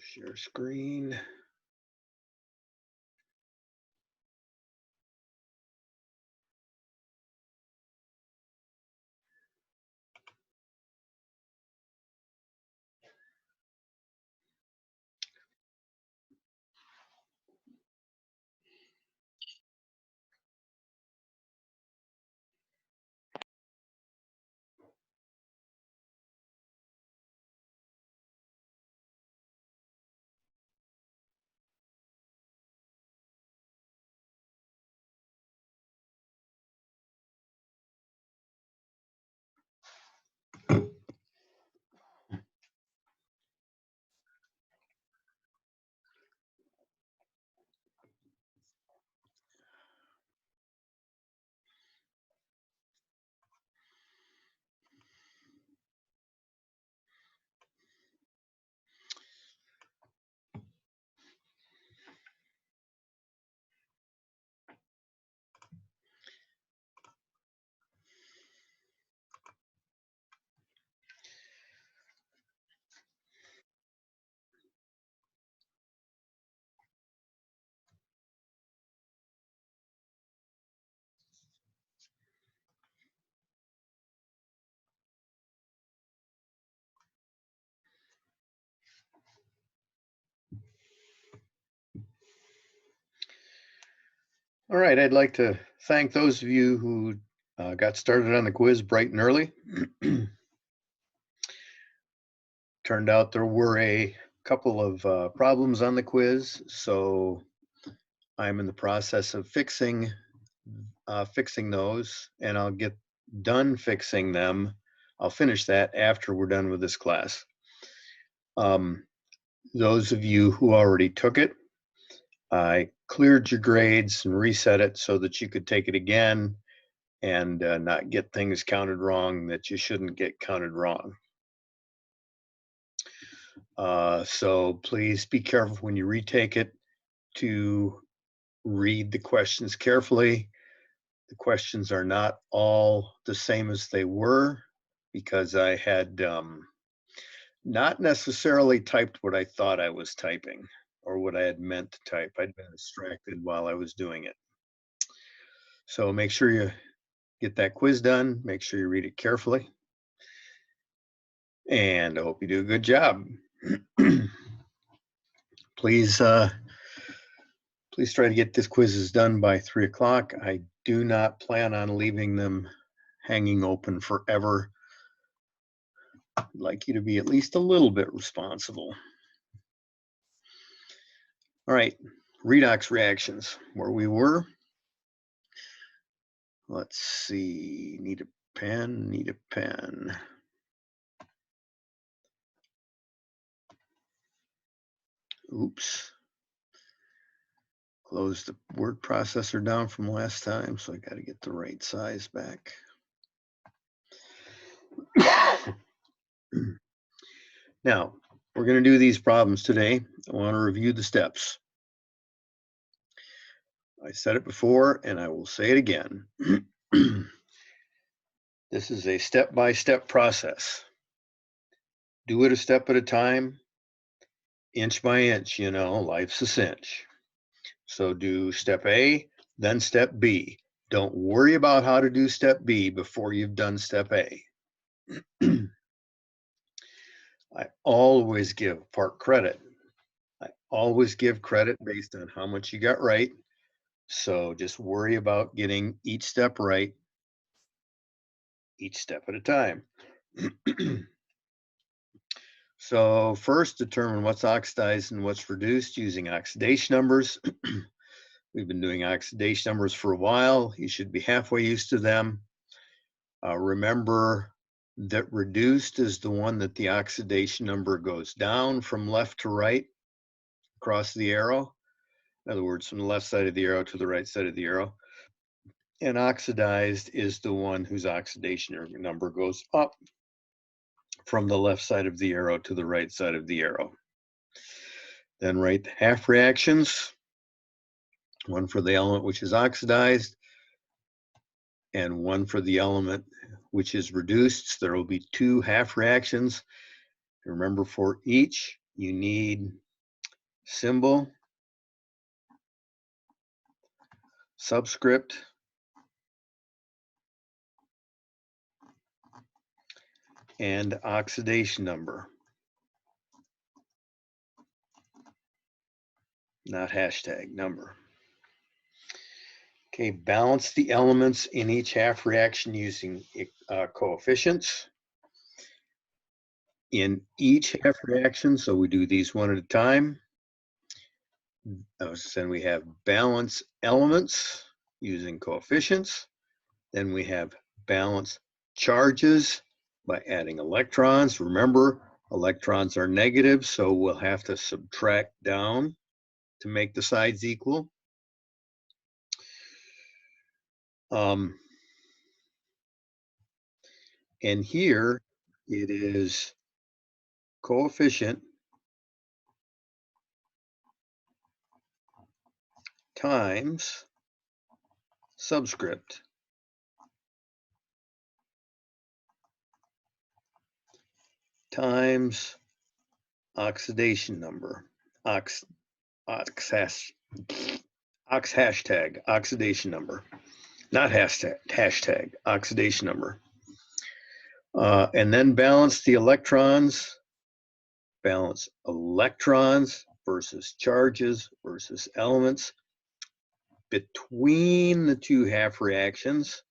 Share screen. All right, I'd like to thank those of you who got started on the quiz bright and early. Turned out there were a couple of problems on the quiz, so I'm in the process of fixing those, and I'll get done fixing them. I'll finish that after we're done with this class. Those of you who already took it, I cleared your grades and reset it so that you could take it again and not get things counted wrong that you shouldn't get counted wrong. So please be careful when you retake it to read the questions carefully. The questions are not all the same as they were because I had not necessarily typed what I thought I was typing or what I had meant to type. I'd been distracted while I was doing it. So make sure you get that quiz done. Make sure you read it carefully. And I hope you do a good job. Please, please try to get this quizzes done by 3 o'clock. I do not plan on leaving them hanging open forever. I'd like you to be at least a little bit responsible. All right, redox reactions, where we were. Let's see, need a pen, need a pen. Oops. Close the word processor down from last time, so I got to get the right size back. Now, we're going to do these problems today. I want to review the steps. I said it before, and I will say it again. This is a step-by-step process. Do it a step at a time, inch by inch, you know, life's a cinch. So do step A, then step B. Don't worry about how to do step B before you've done step A. I always give part credit. I always give credit based on how much you got right. So just worry about getting each step right, each step at a time. So first, determine what's oxidized and what's reduced using oxidation numbers. We've been doing oxidation numbers for a while. You should be halfway used to them. Remember that reduced is the one that the oxidation number goes down from left to right across the arrow. In other words, from the left side of the arrow to the right side of the arrow. And oxidized is the one whose oxidation number goes up from the left side of the arrow to the right side of the arrow. Then write the half reactions, one for the element which is oxidized, and 1 for the element which is reduced. So there will be 2 half reactions. Remember, for each, you need symbol, subscript, and oxidation number, not hashtag, number. Okay, balance the elements in each half reaction using coefficients. In each half reaction, so we do these one at a time. Then we have balance elements using coefficients. Then we have balance charges by adding electrons. Remember, electrons are negative, so we'll have to subtract down to make the sides equal. And here it is coefficient times subscript times oxidation number, hashtag, oxidation number, not hashtag, oxidation number. And then balance the electrons, balance electrons versus charges versus elements between the 2 half reactions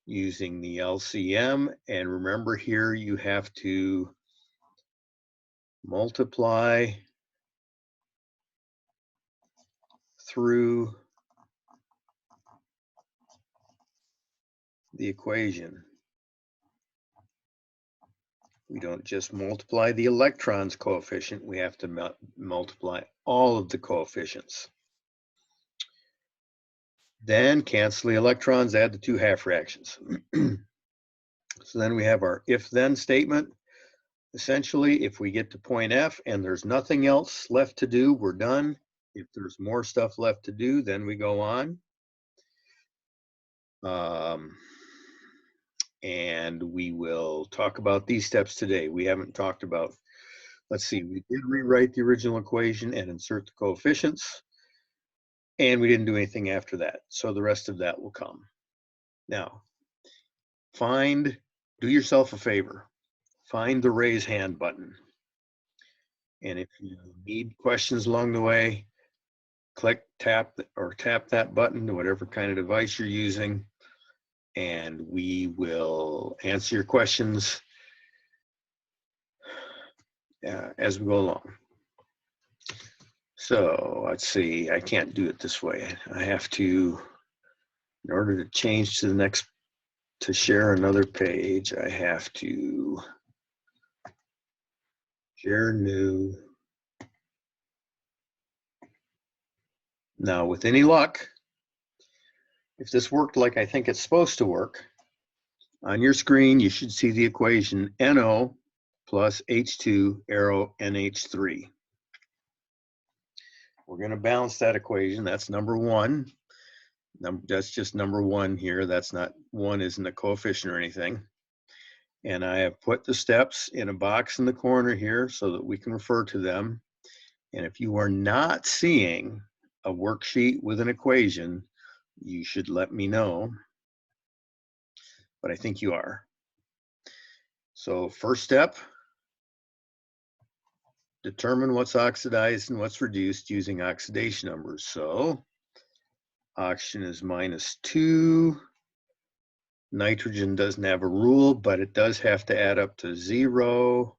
using the LCM. And remember, here you have to multiply through the equation. We don't just multiply the electrons coefficient, we have to multiply all of the coefficients. Then cancel the electrons, add the 2 half reactions. So then we have our if-then statement. Essentially, if we get to point F and there's nothing else left to do, we're done. If there's more stuff left to do, then we go on. And we will talk about these steps today. We haven't talked about, let's see, we did rewrite the original equation and insert the coefficients, and we didn't do anything after that. So the rest of that will come. Now, do yourself a favor, find the raise hand button. And if you need questions along the way, tap that button to whatever kind of device you're using, and we will answer your questions as we go along. So let's see, I can't do it this way. I have to, in order to change to the next, to share another page, I have to share new. Now, with any luck, if this worked like I think it's supposed to work, on your screen, you should see the equation NO plus H2 arrow NH3. We're going to balance that equation. That's number 1. That's just number 1 here. That's not, 1 isn't a coefficient or anything. And I have put the steps in a box in the corner here so that we can refer to them. And if you are not seeing a worksheet with an equation, you should let me know. But I think you are. So first step, determine what's oxidized and what's reduced using oxidation numbers. So oxygen is -2. Nitrogen doesn't have a rule, but it does have to add up to 0.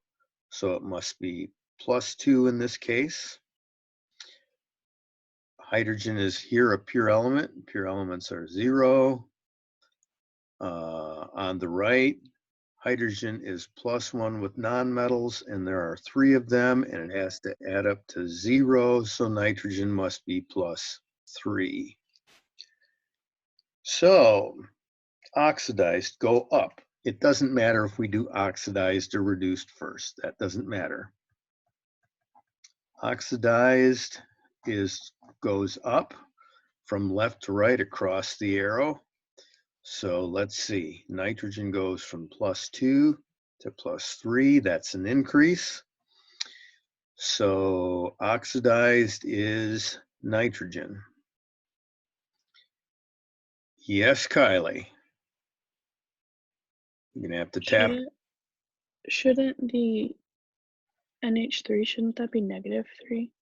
So it must be +2 in this case. Hydrogen is here a pure element. Pure elements are 0. On the right, hydrogen is +1 with nonmetals, and there are 3 of them, and it has to add up to 0. So nitrogen must be +3. So oxidized, go up. It doesn't matter if we do oxidized or reduced first. That doesn't matter. Oxidized goes up from left to right across the arrow. So let's see, nitrogen goes from +2 to +3, that's an increase. So oxidized is nitrogen. Yes, Kylie. You're gonna have to tap. Shouldn't the NH3, shouldn't that be -3?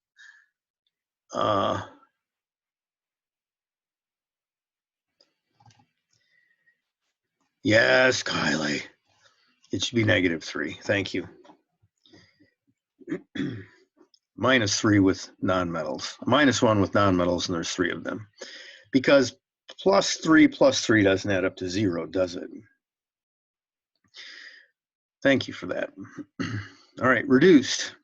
Yes, Kylie. It should be -3. Thank you. -3 with nonmetals. -1 with nonmetals, and there's 3 of them. Because +3 doesn't add up to 0, does it? Thank you for that. All right, reduced.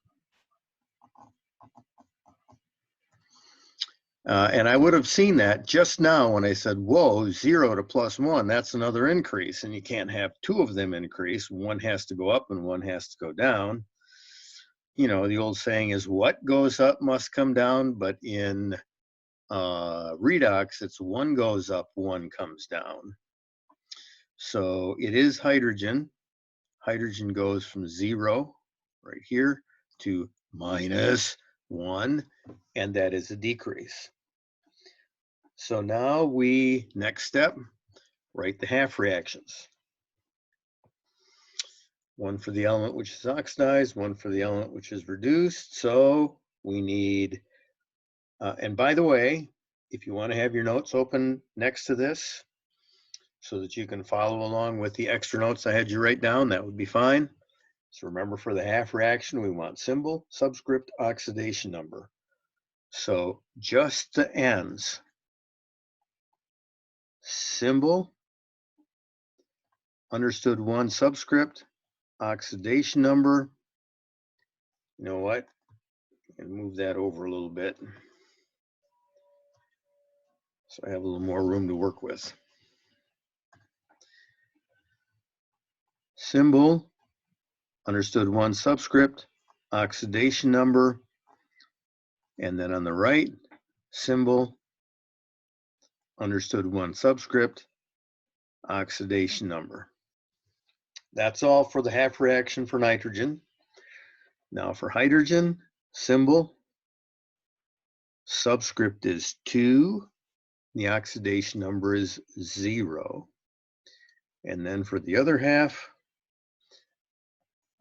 And I would have seen that just now when I said, whoa, 0 to +1, that's another increase. And you can't have 2 of them increase. One has to go up and one has to go down. You know, the old saying is what goes up must come down, but in redox, it's one goes up, one comes down. So it is hydrogen. Hydrogen goes from 0 right here to -1, and that is a decrease. So now next step, write the half reactions. One for the element which is oxidized, one for the element which is reduced. So we need, and by the way, if you want to have your notes open next to this so that you can follow along with the extra notes I had you write down, that would be fine. So remember, for the half reaction, we want symbol, subscript, oxidation number. So just the ends. Symbol, understood 1 subscript, oxidation number. You know what? I'm gonna move that over a little bit so I have a little more room to work with. Symbol, understood 1 subscript, oxidation number, and then on the right, symbol, understood 1 subscript, oxidation number. That's all for the half reaction for nitrogen. Now for hydrogen, symbol, subscript is 2, the oxidation number is 0. And then for the other half,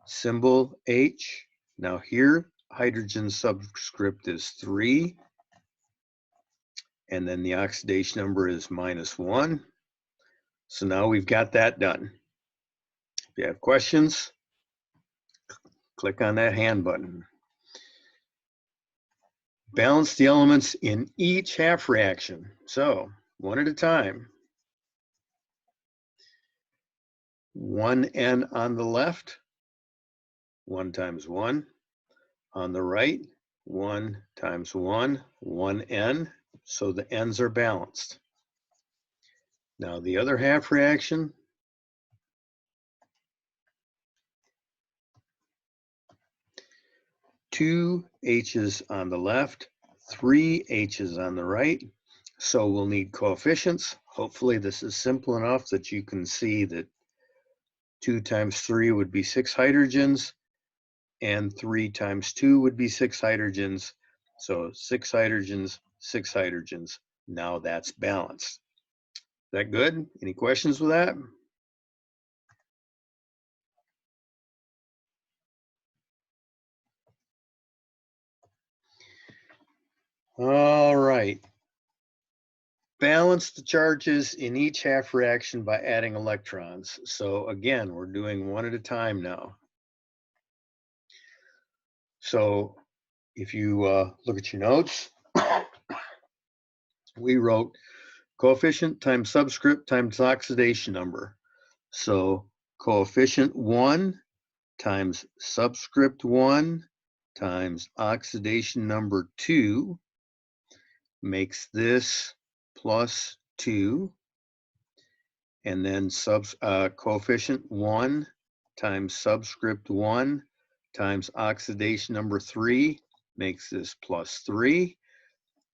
symbol H. Now here, hydrogen subscript is 3, and then the oxidation number is -1. So now we've got that done. If you have questions, click on that hand button. Balance the elements in each half reaction. So one at a time. 1N on the left, 1 times 1. On the right, 1 times 1, 1N. So the N's are balanced. Now the other half reaction, two H's on the left, 3 H's on the right. So we'll need coefficients. Hopefully this is simple enough that you can see that 2 times 3 would be 6 hydrogens, and 3 times 2 would be 6 hydrogens. So 6 hydrogens, 6 hydrogens. Now that's balanced. Is that good? Any questions with that? All right. Balance the charges in each half reaction by adding electrons. So again, we're doing one at a time now. So if you look at your notes, we wrote coefficient times subscript times oxidation number. So coefficient 1 times subscript 1 times oxidation number 2 makes this +2. And then coefficient 1 times subscript 1 times oxidation number 3 makes this +3.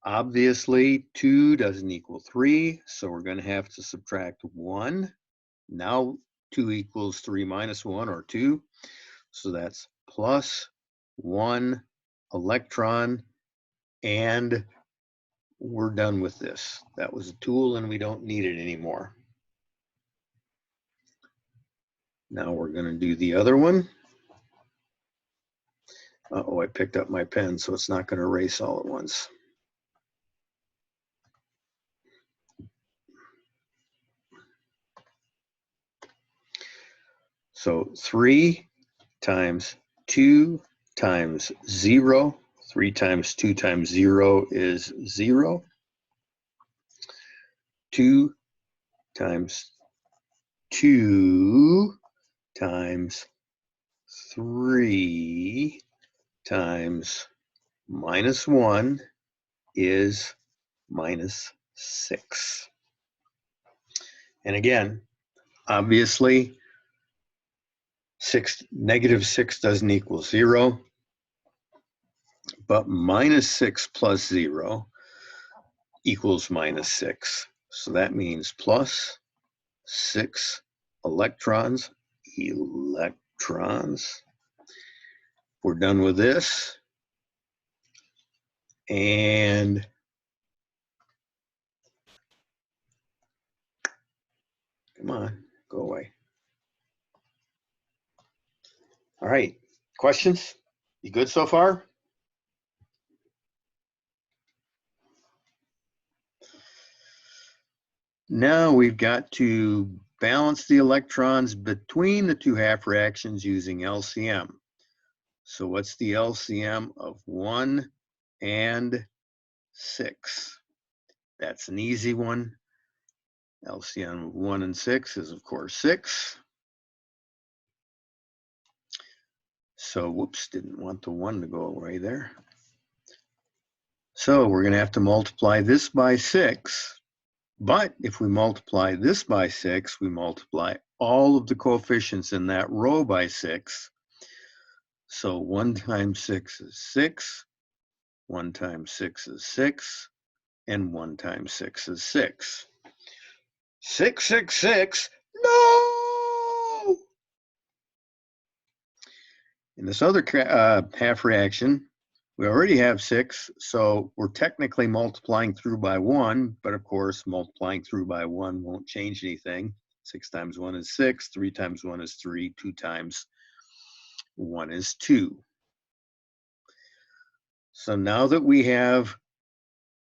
Obviously, 2 doesn't equal 3, so we're going to have to subtract 1. Now 2 equals 3 minus 1, or 2. So that's plus 1 electron, and we're done with this. That was a tool, and we don't need it anymore. Now we're going to do the other one. Uh-oh, I picked up my pen, so it's not going to erase all at once. So 3 times 2 times 0. 3 times 2 times 0 is 0. 2 times 2 times 3 times minus 1 is minus 6. And again, obviously, negative 6 doesn't equal 0, but minus 6 plus 0 equals minus 6. So that means plus 6 electrons. We're done with this. And come on, go away. All right, questions? You good so far? Now we've got to balance the electrons between the two half reactions using LCM. So what's the LCM of 1 and 6? That's an easy one. LCM of 1 and 6 is, of course, 6. So, whoops, didn't want the 1 to go away there. So we're going to have to multiply this by 6. But if we multiply this by 6, we multiply all of the coefficients in that row by 6. So 1 times 6 is 6, 1 times 6 is 6, and 1 times 6 is 6. 6, 6, 6, no! In this other half reaction, we already have 6, so we're technically multiplying through by 1, but of course, multiplying through by 1 won't change anything. 6 times 1 is 6, 3 times 1 is 3, 2 times 1 is 2. So now that we have,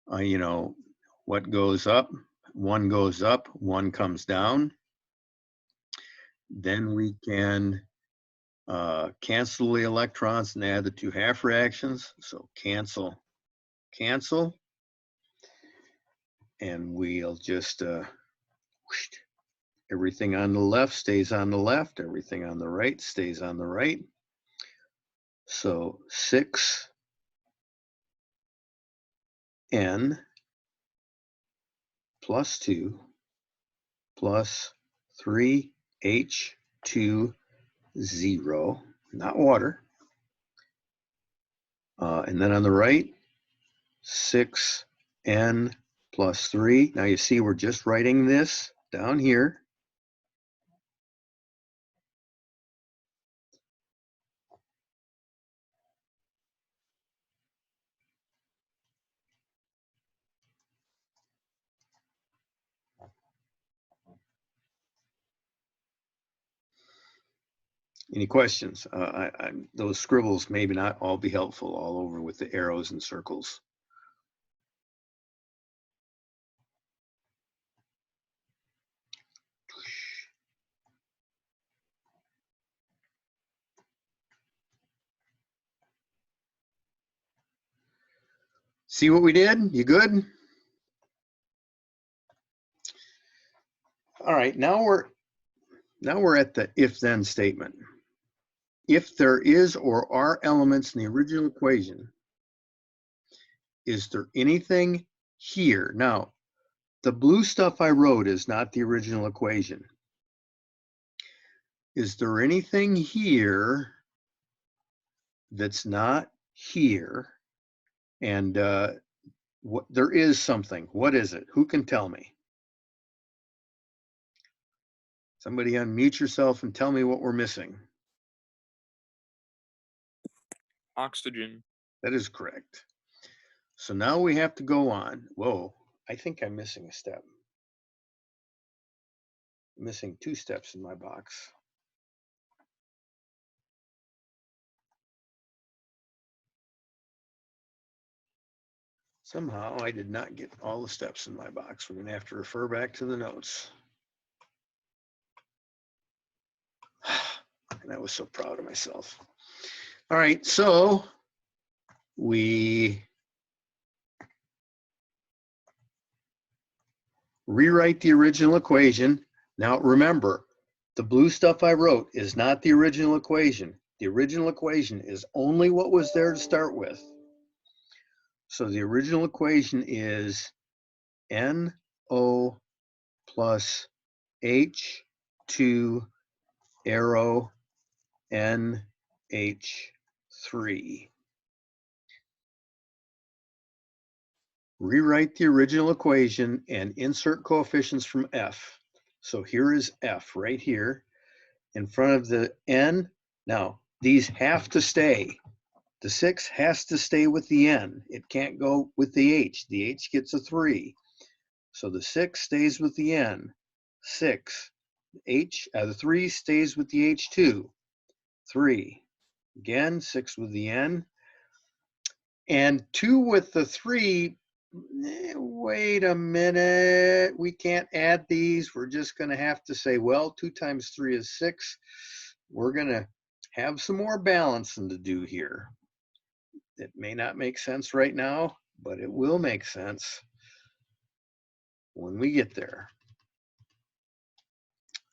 what goes up, 1 goes up, 1 comes down, then we can cancel the electrons and add the two half reactions. So cancel, cancel. And we'll just, everything on the left stays on the left. Everything on the right stays on the right. So 6n plus 2 plus 3H2 0, not water. And then on the right, 6n plus 3. Now you see we're just writing this down here. Any questions? Those scribbles maybe not all be helpful all over with the arrows and circles. See what we did? You good? All right, now we're at the if-then statement. If there is or are elements in the original equation, is there anything here? Now, the blue stuff I wrote is not the original equation. Is there anything here that's not here? And What, there is something. What is it? Who can tell me? Somebody unmute yourself and tell me what we're missing. Oxygen. That is correct. So now we have to go on. Whoa, I think I'm missing a step. I'm missing 2 steps in my box. Somehow I did not get all the steps in my box. We're going to have to refer back to the notes. And I was so proud of myself. All right, so we rewrite the original equation. Now remember, the blue stuff I wrote is not the original equation. The original equation is only what was there to start with. So the original equation is NO plus H2 arrow NH3. Rewrite the original equation and insert coefficients from F. So here is F right here in front of the N. Now, these have to stay. The 6 has to stay with the N. It can't go with the H. The H gets a 3. So the 6 stays with the N. 6. The 3 stays with the H2. 3. Again, 6 with the N. And 2 with the 3. Wait a minute. We can't add these. We're just going to have to say, well, 2 times 3 is 6. We're going to have some more balancing to do here. It may not make sense right now, but it will make sense when we get there.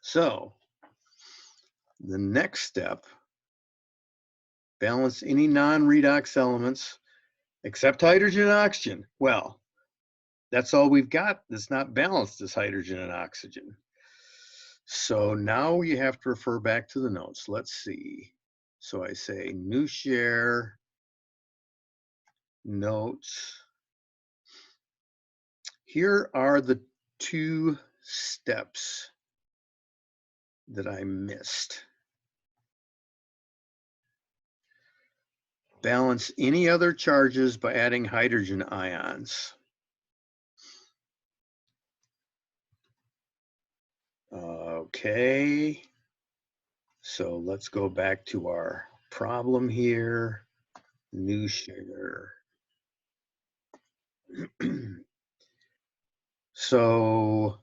So the next step, balance any non-redox elements except hydrogen and oxygen. Well, that's all we've got that's not balanced is hydrogen and oxygen. So now you have to refer back to the notes. Let's see. So I say new share, notes. Here are the 2 steps that I missed. Balance any other charges by adding hydrogen ions. Okay, so let's go back to our problem here. New share. So,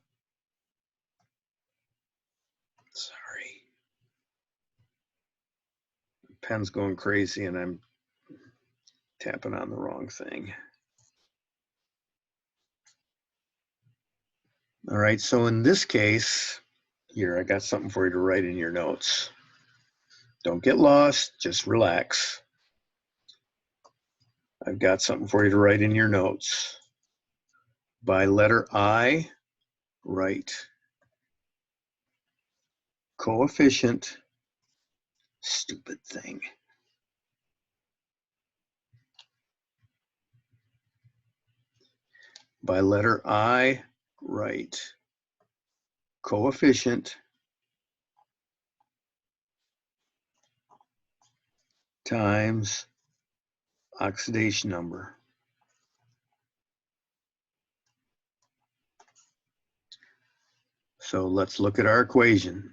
sorry. Pen's going crazy and I'm tapping on the wrong thing. All right, so in this case, here, I got something for you to write in your notes. Don't get lost, just relax. I've got something for you to write in your notes. By letter I, write coefficient, stupid thing. By letter I, write coefficient times oxidation number. So let's look at our equation.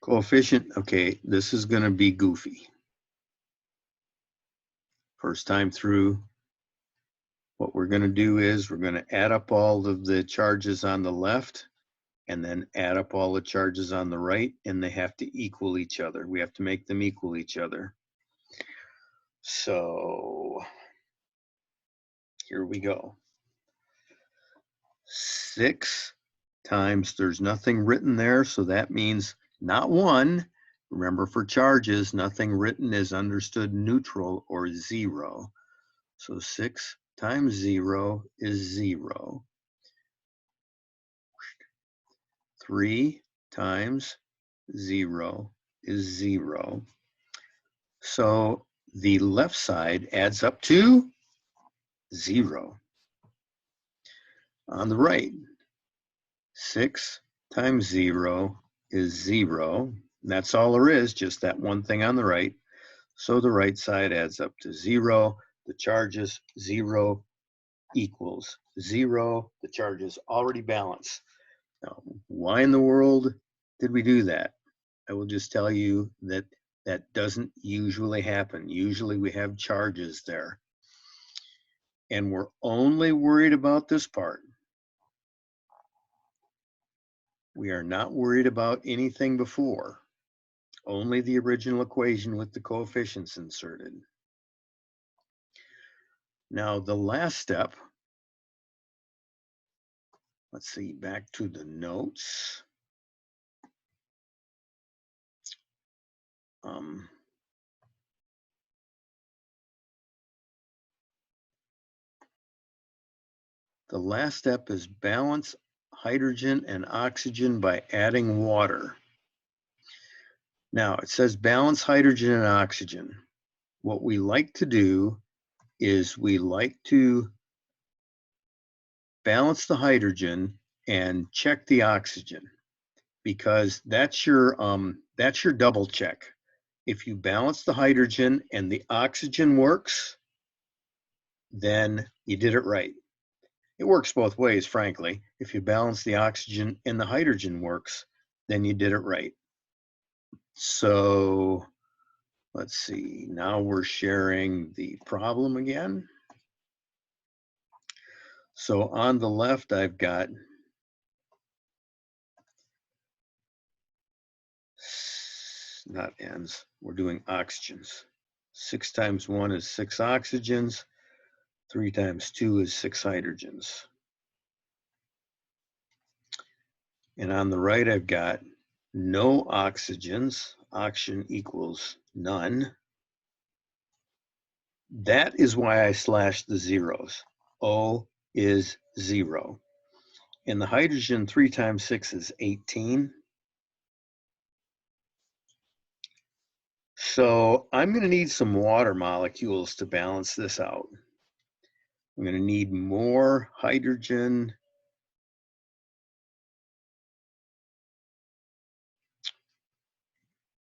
Coefficient, okay, this is going to be goofy. First time through, what we're going to do is we're going to add up all of the charges on the left and then add up all the charges on the right, and they have to equal each other. We have to make them equal each other. So here we go. 6 times, there's nothing written there, so that means not 1. Remember, for charges, nothing written is understood neutral or 0. So 6 times 0 is 0. 3 times 0 is 0. So the left side adds up to 0. On the right, 6 times 0 is 0. That's all there is, just that one thing on the right. So the right side adds up to 0. The charges 0 equals 0. The charges already balance. Now, why in the world did we do that? I will just tell you that that doesn't usually happen. Usually we have charges there. And we're only worried about this part. We are not worried about anything before, only the original equation with the coefficients inserted. Now, the last step, let's see, back to the notes. The last step is balance hydrogen and oxygen by adding water. Now, it says balance hydrogen and oxygen. What we like to do is we like to balance the hydrogen and check the oxygen, because that's your double check. If you balance the hydrogen and the oxygen works, then you did it right. It works both ways, frankly. If you balance the oxygen and the hydrogen works, then you did it right. So let's see, now we're sharing the problem again. So on the left, I've got not N's, we're doing oxygens. 6 times 1 is 6 oxygens. 3 times 2 is 6 hydrogens. And on the right, I've got no oxygens. Oxygen equals none. That is why I slashed the zeros. O is 0. And the hydrogen, 3 times 6 is 18. So I'm going to need some water molecules to balance this out. I'm going to need more hydrogen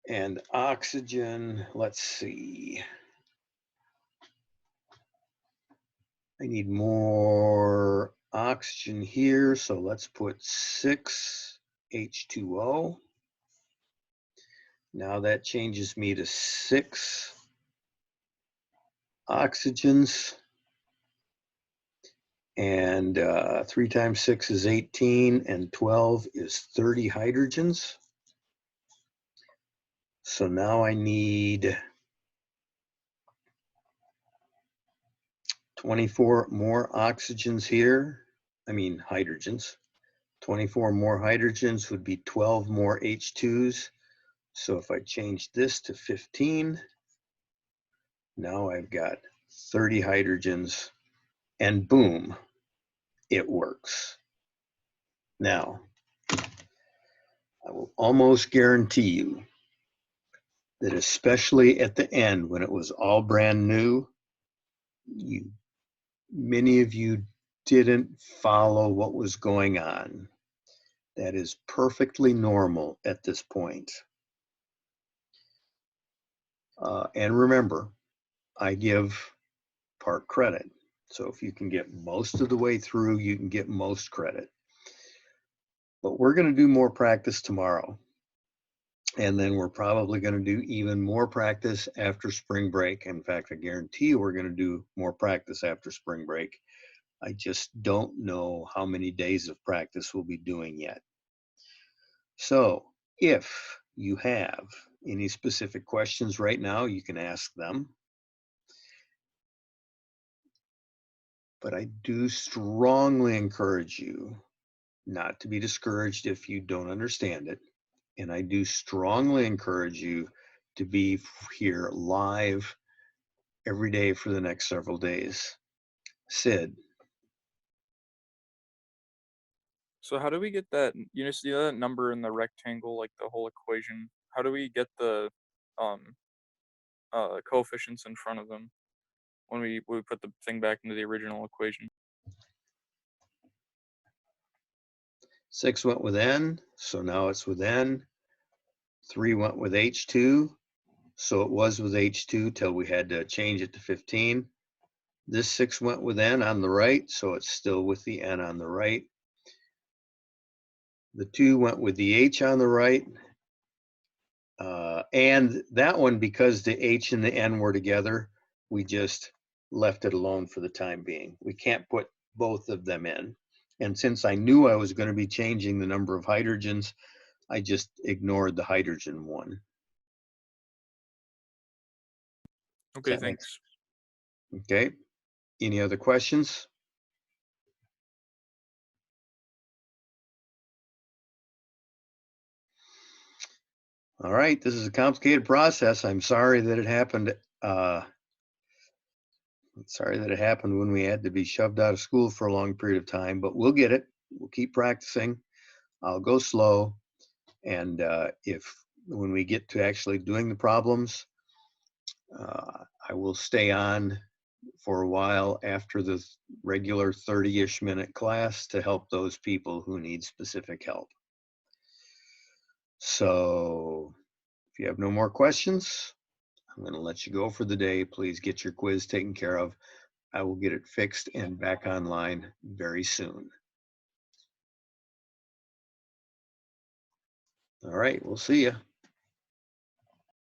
and oxygen. Let's see. I need more oxygen here, so let's put 6 H2O. Now that changes me to 6 oxygens. And 3 times 6 is 18, and 12 is 30 hydrogens. So now I need 24 more oxygens here. I mean hydrogens. 24 more hydrogens would be 12 more H2s. So if I change this to 15, now I've got 30 hydrogens, and boom, it works. Now, I will almost guarantee you that especially at the end when it was all brand new, many of you didn't follow what was going on. That is perfectly normal at this point. And remember, I give part credit. So if you can get most of the way through, you can get most credit. But we're going to do more practice tomorrow. And then we're probably going to do even more practice after spring break. In fact, I guarantee you we're going to do more practice after spring break. I just don't know how many days of practice we'll be doing yet. So if you have any specific questions right now, you can ask them. But I do strongly encourage you not to be discouraged if you don't understand it. And I do strongly encourage you to be here live every day for the next several days. Sid. So how do we get that, you know, see that number in the rectangle, like the whole equation? how do we get the coefficients in front of them when we put the thing back into the original equation? 6 went with N, so now it's with N. 3 went with H2, so it was with H2 till we had to change it to 15. This 6 went with N on the right, so it's still with the N on the right. The 2 went with the H on the right. And that one, because the H and the N were together, we just left it alone for the time being. We can't put both of them in. And since I knew I was going to be changing the number of hydrogens, I just ignored the hydrogen one. Okay, that make thanks. Okay. Any other questions? All right, this is a complicated process. I'm sorry that it happened. Sorry that it happened when we had to be shoved out of school for a long period of time, but we'll get it. We'll keep practicing. I'll go slow. And when we get to actually doing the problems, I will stay on for a while after the regular 30-ish minute class to help those people who need specific help. So if you have no more questions, I'm going to let you go for the day. Please get your quiz taken care of. I will get it fixed and back online very soon. All right, we'll see you.